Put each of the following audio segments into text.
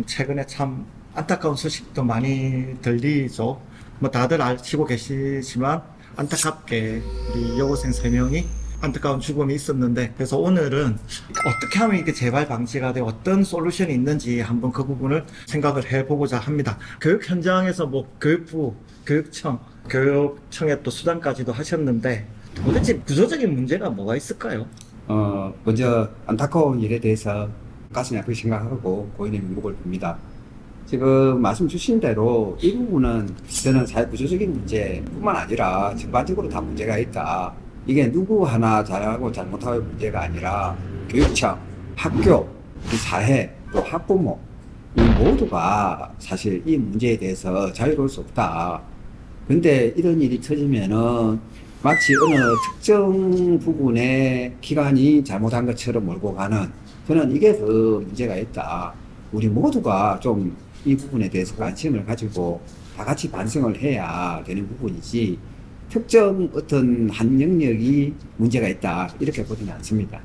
최근에 참 안타까운 소식도 많이 들리죠. 뭐 다들 아시고 계시지만 안타깝게 우리 여고생 3명이 안타까운 죽음이 있었는데, 그래서 오늘은 어떻게 하면 이게 재발 방지가 되고 어떤 솔루션이 있는지 한번 그 부분을 생각을 해보고자 합니다. 교육 현장에서 뭐 교육부, 교육청, 교육청의 또 수장까지도 하셨는데 도대체 구조적인 문제가 뭐가 있을까요? 먼저 안타까운 일에 대해서 가슴이 아프게 생각하고 고인의 명복을 빕니다. 지금 말씀 주신 대로 이 부분은 저는 사회 구조적인 문제뿐만 아니라 전반적으로 다 문제가 있다. 이게 누구 하나 잘하고 잘못하고 문제가 아니라 교육청, 학교, 이 사회, 또 학부모 이 모두가 사실 이 문제에 대해서 자유로울 수 없다. 근데 이런 일이 터지면은 마치 어느 특정 부분의 기관이 잘못한 것처럼 몰고 가는, 저는 이게 더 문제가 있다. 우리 모두가 좀 이 부분에 대해서 관심을 가지고 다 같이 반성을 해야 되는 부분이지, 특정 어떤 한 영역이 문제가 있다 이렇게 보지는 않습니다.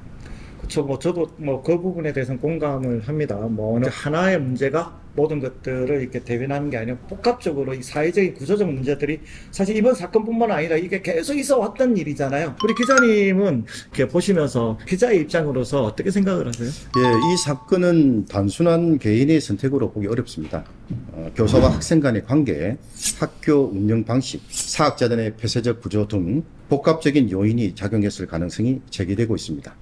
그렇죠. 뭐 저도 뭐 그 부분에 대해서는 공감을 합니다. 뭐 어느 하나의 문제가 모든 것들을 이렇게 대변하는 게 아니고 복합적으로 이 사회적인 구조적 문제들이 사실 이번 사건뿐만 아니라 이게 계속 있어 왔던 일이잖아요. 우리 기자님은 이렇게 보시면서 기자의 입장으로서 어떻게 생각을 하세요? 예, 이 사건은 단순한 개인의 선택으로 보기 어렵습니다. 교사와 학생 간의 관계, 학교 운영 방식, 사학자단의 폐쇄적 구조 등 복합적인 요인이 작용했을 가능성이 제기되고 있습니다.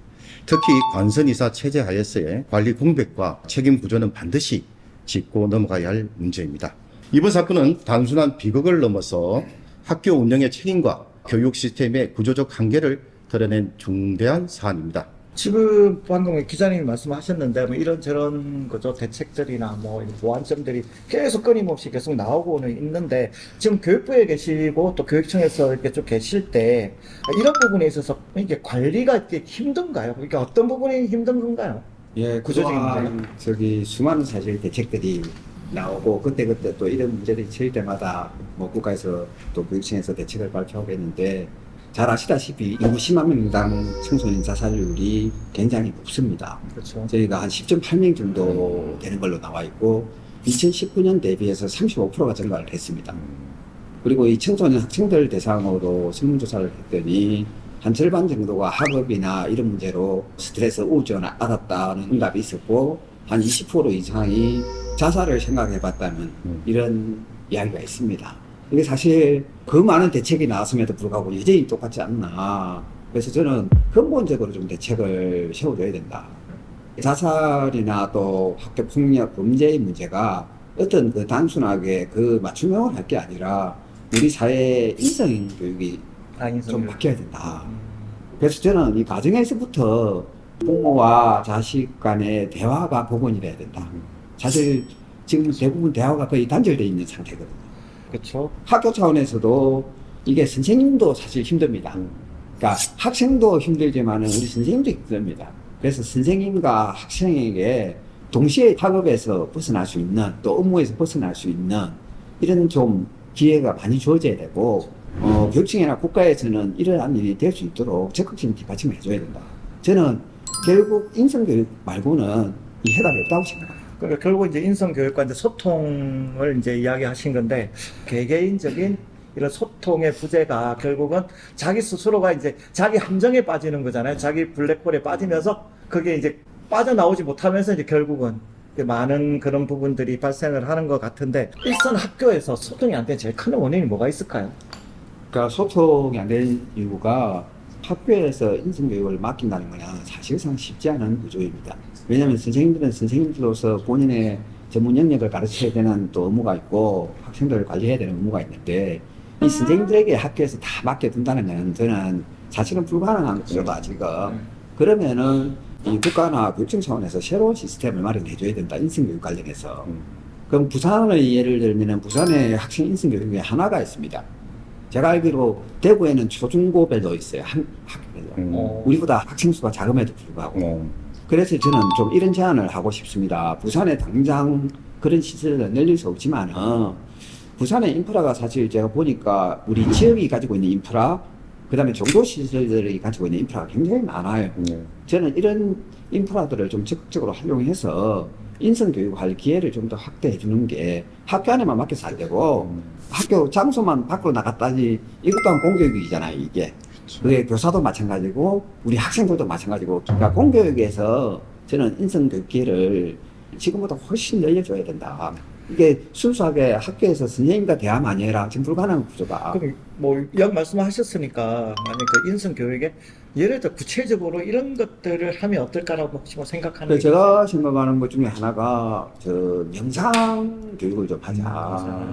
특히 관선이사 체제 하에서의 관리 공백과 책임 구조는 반드시 짚고 넘어가야 할 문제입니다. 이번 사건은 단순한 비극을 넘어서 학교 운영의 책임과 교육 시스템의 구조적 한계를 드러낸 중대한 사안입니다. 지금 방금 기자님이 말씀하셨는데 뭐 이런저런 거죠, 대책들이나 뭐 보완점들이 계속 끊임없이 계속 나오고는 있는데, 지금 교육부에 계시고 또 교육청에서 이렇게 좀 계실 때 이런 부분에 있어서 이게 관리가 이렇게 힘든가요? 이게 어떤 부분이 힘든 건가요? 예, 구조적인 그동안 저기 수많은 사실 대책들이 나오고 그때그때 또 이런 문제들이 처할 때마다 뭐 국가에서 또 교육청에서 대책을 발표하고 있는데, 잘 아시다시피 인구 10만 명당 청소년 자살률이 굉장히 높습니다. 그렇죠. 저희가 한 10.8명 정도 되는 걸로 나와 있고 2019년 대비해서 35%가 증가를 했습니다. 그리고 이 청소년 학생들 대상으로 설문조사를 했더니 한 절반 정도가 학업이나 이런 문제로 스트레스, 우울증을 앓았다는 응답이 있었고, 한 20% 이상이 자살을 생각해 봤다는 이런 이야기가 있습니다. 이게 사실 그 많은 대책이 나왔음에도 불구하고 여전히 똑같지 않나. 그래서 저는 근본적으로 좀 대책을 세워줘야 된다. 자살이나 또 학교 폭력, 범죄의 문제가 어떤 그 단순하게 그 맞춤형을 할 게 아니라 우리 사회의 인성 교육이 좀 바뀌어야 된다. 그래서 저는 이 가정에서부터 부모와 자식 간의 대화가 복원이 돼야 된다. 사실 지금 대부분 대화가 거의 단절되어 있는 상태거든요. 그렇죠. 학교 차원에서도 이게 선생님도 사실 힘듭니다. 그러니까 학생도 힘들지만 우리 선생님도 힘듭니다. 그래서 선생님과 학생에게 동시에 학업에서 벗어날 수 있는, 또 업무에서 벗어날 수 있는 이런 좀 기회가 많이 주어져야 되고, 교육청이나 국가에서는 이러한 일이 될 수 있도록 적극적인 뒷받침을 해줘야 된다. 저는 결국 인성교육 말고는 이 해답이 없다고 생각합니다. 그러니까 결국 이제 인성교육과 이제 소통을 이제 이야기하신 건데, 개개인적인 이런 소통의 부재가 결국은 자기 스스로가 이제 자기 함정에 빠지는 거잖아요. 자기 블랙홀에 빠지면서 그게 이제 빠져나오지 못하면서 이제 결국은 많은 그런 부분들이 발생을 하는 것 같은데, 일선 학교에서 소통이 안 된 제일 큰 원인이 뭐가 있을까요? 그러니까 소통이 안 되는 이유가 학교에서 인성교육을 맡긴다는 거는 사실상 쉽지 않은 구조입니다. 왜냐하면 선생님들은 선생님들로서 본인의 전문 영역을 가르쳐야 되는 또 의무가 있고 학생들을 관리해야 되는 의무가 있는데, 이 선생님들에게 학교에서 다 맡겨둔다는 건 저는 사실은 불가능한 구조다 지금. 그러면은 이 국가나 교육청 차원에서 새로운 시스템을 마련해줘야 된다, 인성교육 관련해서. 그럼 부산의 예를 들면 부산에 학생 인성교육에 하나가 있습니다. 제가 알기로 대구에는 초중고별로 있어요. 한 학교별로. 우리보다 학생 수가 작음에도 불구하고. 그래서 저는 좀 이런 제안을 하고 싶습니다. 부산에 당장 그런 시설을 늘릴 수 없지만은, 부산의 인프라가 사실 제가 보니까 우리 지역이 가지고 있는 인프라, 그 다음에 정도 시설들이 가지고 있는 인프라가 굉장히 많아요. 저는 이런 인프라들을 좀 적극적으로 활용해서 인성교육할 기회를 좀 더 확대해 주는 게 학교 안에만 맡겨서 안 되고 학교 장소만 밖으로 나갔다니 이것 또한 공교육이잖아요, 이게. 그게 교사도 마찬가지고 우리 학생들도 마찬가지고 그러니까 공교육에서 저는 인성교육 기회를 지금보다 훨씬 늘려줘야 된다. 이게 순수하게 학교에서 선생님과 대화만 아니라 지금 불가능한 구조가. 그럼 뭐 약 말씀하셨으니까 만약 그 인성 교육에 예를 들어 구체적으로 이런 것들을 하면 어떨까라고 혹시 뭐 생각하는 그래서 제가 생각하는 것 중에 하나가 저 명상 교육을 좀 하자. 맞아.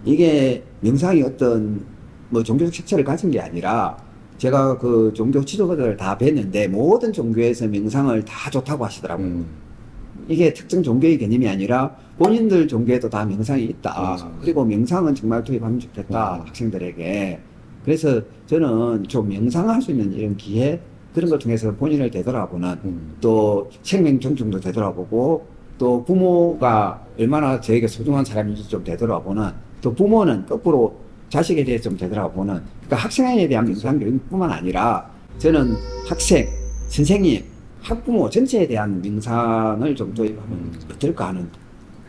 이게 명상이 어떤 뭐 종교적 색채를 가진 게 아니라 제가 그 종교 지도자들 다 뵀는데 모든 종교에서 명상을 다 좋다고 하시더라고요. 이게 특정 종교의 개념이 아니라 본인들 종교에도 다 명상이 있다. 그리고 명상은 정말 도입하면 좋겠다, 학생들에게. 그래서 저는 좀 명상할 수 있는 이런 기회, 그런 걸 통해서 본인을 되돌아보는, 또 생명 존중도 되돌아보고, 또 부모가 얼마나 저에게 소중한 사람인지 좀 되돌아보는, 또 부모는 거꾸로 자식에 대해서 좀 되돌아보는, 그러니까 학생에 대한 명상 교육뿐만 아니라 저는 학생, 선생님, 학부모 전체에 대한 명상을 좀 도입하면 어떨까 하는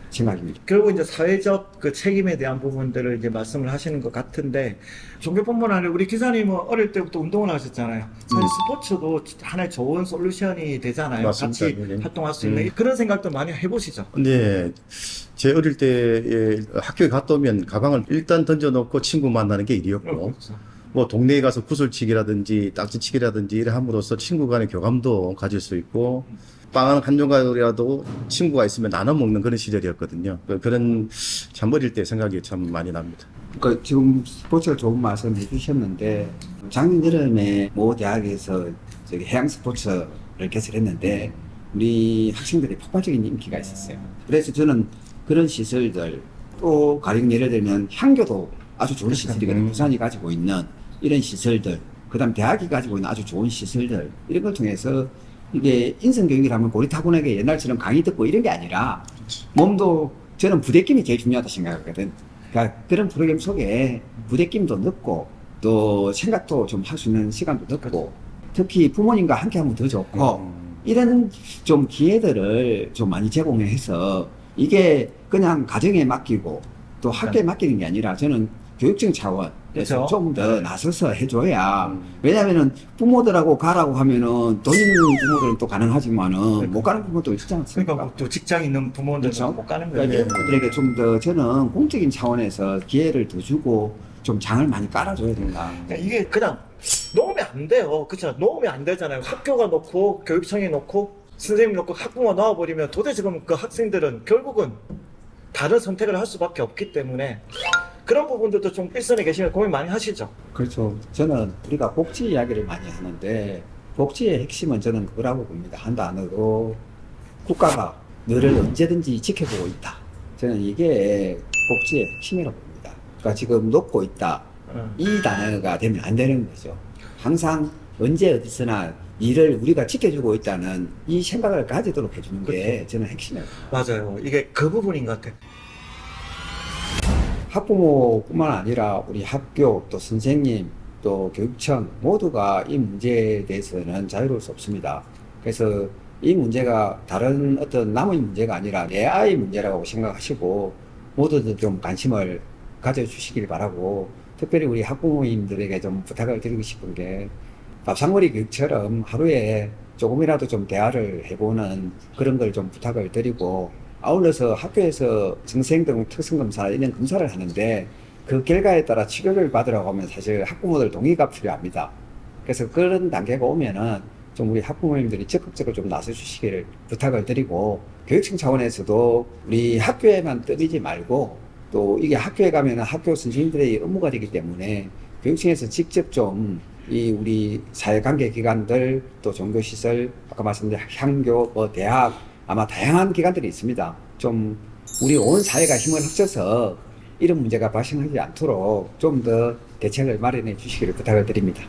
생각입니다. 결국 이제 사회적 그 책임에 대한 부분들을 이제 말씀을 하시는 것 같은데 종교뿐만 아니라 우리 기사님은 어릴 때부터 운동을 하셨잖아요. 사실 스포츠도 하나의 좋은 솔루션이 되잖아요. 맞습니다. 같이 네. 활동할 수 있는 그런 생각도 많이 해보시죠. 네, 제 어릴 때 학교에 갔다 오면 가방을 일단 던져놓고 친구 만나는 게 일이었고, 그렇죠. 뭐 동네에 가서 구슬치기라든지 딱지치기라든지 이래 함으로써 친구 간의 교감도 가질 수 있고, 빵 한 조각이라도 친구가 있으면 나눠 먹는 그런 시절이었거든요. 그런 참 어릴 때 생각이 참 많이 납니다. 그러니까 지금 스포츠가 좋은 말씀 해주셨는데 작년 여름에 모 대학에서 저기 해양 스포츠를 개설했는데 우리 학생들이 폭발적인 인기가 있었어요. 그래서 저는 그런 시설들 또 가령 예를 들면 향교도 아주 좋은 시설이거든요. 부산이 가지고 있는 이런 시설들, 그다음 대학이 가지고 있는 아주 좋은 시설들 이런 걸 통해서 이게 인성교육이라면 고리타분하게 옛날처럼 강의 듣고 이런 게 아니라 몸도 저는 부대낌이 제일 중요하다 생각하거든. 그러니까 그런 프로그램 속에 부대낌도 넣고 또 생각도 좀 할 수 있는 시간도 넣고 특히 부모님과 함께 하면 더 좋고 이런 좀 기회들을 좀 많이 제공해서 이게 그냥 가정에 맡기고 또 학교에 맡기는 게 아니라 저는 교육적 차원에서 그렇죠. 좀 더 나서서 해줘야 왜냐면은 부모들하고 가라고 하면은 돈 있는 부모들은 또 가능하지만은 못 가는 부모도 있지 않습니까? 그러니까 뭐또 직장 있는 부모들은 그렇죠. 못 가는 그러니까 거예요. 이런 분들에게 좀 더 저는 공적인 차원에서 기회를 더 주고 좀 장을 많이 깔아줘야 된다. 그러니까 이게 그냥 놓으면 안 돼요. 그렇죠? 놓으면 안 되잖아요. 학교가 놓고 교육청이 놓고 선생님 놓고 학부모 넣어버리면 도대체 그럼 그 학생들은 결국은 다른 선택을 할 수밖에 없기 때문에 그런 부분들도 좀 일선에 계시면 고민 많이 하시죠. 그렇죠. 저는 우리가 복지 이야기를 많이 하는데 복지의 핵심은 저는 그거라고 봅니다. 한 단어로 국가가 너를 언제든지 지켜보고 있다. 저는 이게 복지의 핵심이라고 봅니다. 그러니까 지금 놓고 있다. 이 단어가 되면 안 되는 거죠. 항상 언제 어디서나 이를 우리가 지켜주고 있다는 이 생각을 가지도록 해주는 게 저는 핵심이에요. 맞아요. 이게 그 부분인 것 같아요. 학부모뿐만 아니라 우리 학교 또 선생님 또 교육청 모두가 이 문제에 대해서는 자유로울 수 없습니다. 그래서 이 문제가 다른 어떤 남의 문제가 아니라 내 아이 문제라고 생각하시고 모두들 좀 관심을 가져주시길 바라고 특별히 우리 학부모님들에게 좀 부탁을 드리고 싶은 게 밥상머리 교육처럼 하루에 조금이라도 좀 대화를 해보는 그런 걸 좀 부탁을 드리고 아울러서 학교에서 정생등 특성검사 이런 검사를 하는데 그 결과에 따라 치료를 받으라고 하면 사실 학부모들 동의가 필요합니다. 그래서 그런 단계가 오면은 좀 우리 학부모님들이 적극적으로 좀 나서주시기를 부탁을 드리고 교육청 차원에서도 우리 학교에만 떠들지 말고 또 이게 학교에 가면 학교 선생님들의 업무가 되기 때문에 교육청에서 직접 좀 이 우리 사회관계 기관들 또 종교시설 아까 말씀드린 향교 뭐 대학 아마 다양한 기관들이 있습니다. 좀 우리 온 사회가 힘을 합쳐서 이런 문제가 발생하지 않도록 좀 더 대책을 마련해 주시기를 부탁을 드립니다.